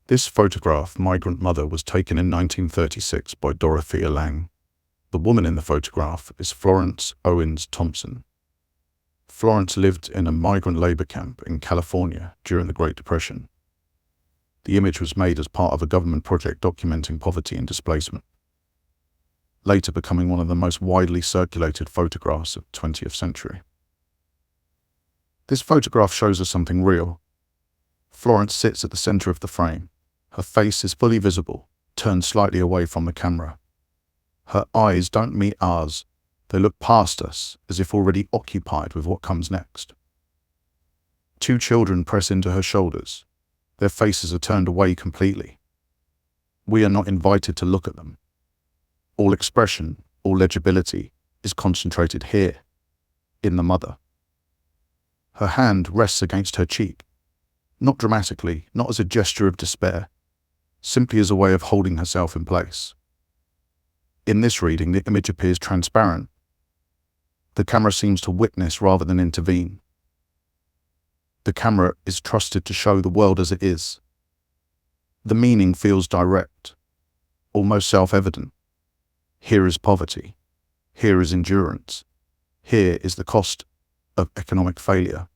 This photograph, Migrant Mother, was taken in 1936 by Dorothea Lange. The woman in the photograph is Florence Owens Thompson. Florence lived in a migrant labor camp in California during the Great Depression. The image was made as part of a government project documenting poverty and displacement, later becoming one of the most widely circulated photographs of the 20th century. This photograph shows us something real. Florence sits at the center of the frame. Her face is fully visible, turned slightly away from the camera. Her eyes don't meet ours. They look past us, as if already occupied with what comes next. Two children press into her shoulders. Their faces are turned away completely. We are not invited to look at them. All expression, all legibility is concentrated here, in the mother. Her hand rests against her cheek, not dramatically, not as a gesture of despair, simply as a way of holding herself in place. In this reading, the image appears transparent. The camera seems to witness rather than intervene. The camera is trusted to show the world as it is. The meaning feels direct, almost self-evident. Here is poverty. Here is endurance. Here is the cost of economic failure.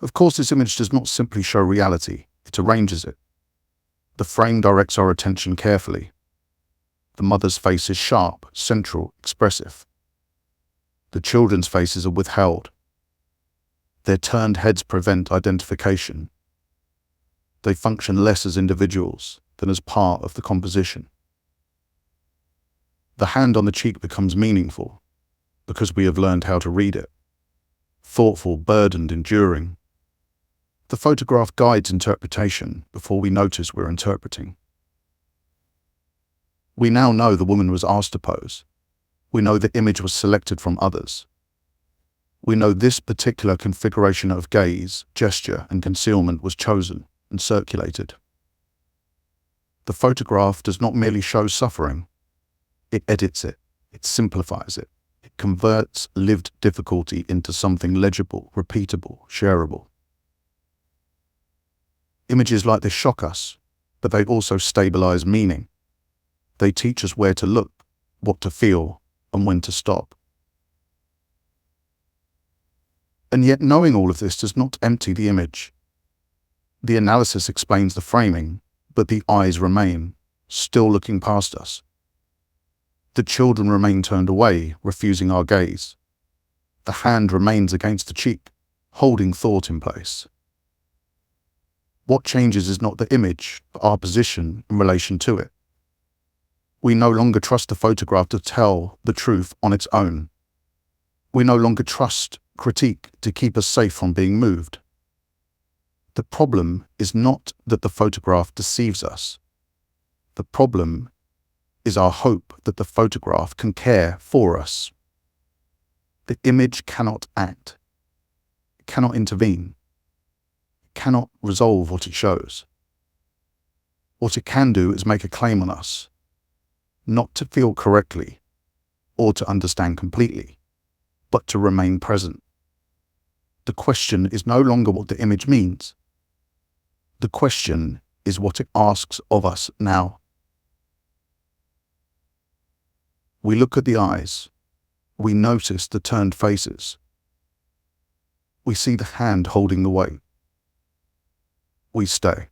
Of course, this image does not simply show reality, it arranges it. The frame directs our attention carefully. The mother's face is sharp, central, expressive. The children's faces are withheld. Their turned heads prevent identification. They function less as individuals than as part of the composition. The hand on the cheek becomes meaningful because we have learned how to read it. Thoughtful, burdened, enduring. The photograph guides interpretation before we notice we're interpreting. We now know the woman was asked to pose. We know the image was selected from others. We know this particular configuration of gaze, gesture, and concealment was chosen and circulated. The photograph does not merely show suffering. It edits it. It simplifies it. It converts lived difficulty into something legible, repeatable, shareable. Images like this shock us, but they also stabilize meaning. They teach us where to look, what to feel, and when to stop. And yet knowing all of this does not empty the image. The analysis explains the framing, but the eyes remain, still looking past us. The children remain turned away, refusing our gaze. The hand remains against the cheek, holding thought in place. What changes is not the image, but our position in relation to it. We no longer trust the photograph to tell the truth on its own. We no longer trust critique to keep us safe from being moved. The problem is not that the photograph deceives us. The problem is our hope that the photograph can care for us. The image cannot act. It cannot intervene. It cannot resolve what it shows. What it can do is make a claim on us, not to feel correctly or to understand completely, but to remain present. The question is no longer what the image means. The question is what it asks of us now. We look at the eyes. We notice the turned faces. We see the hand holding the weight. We stay.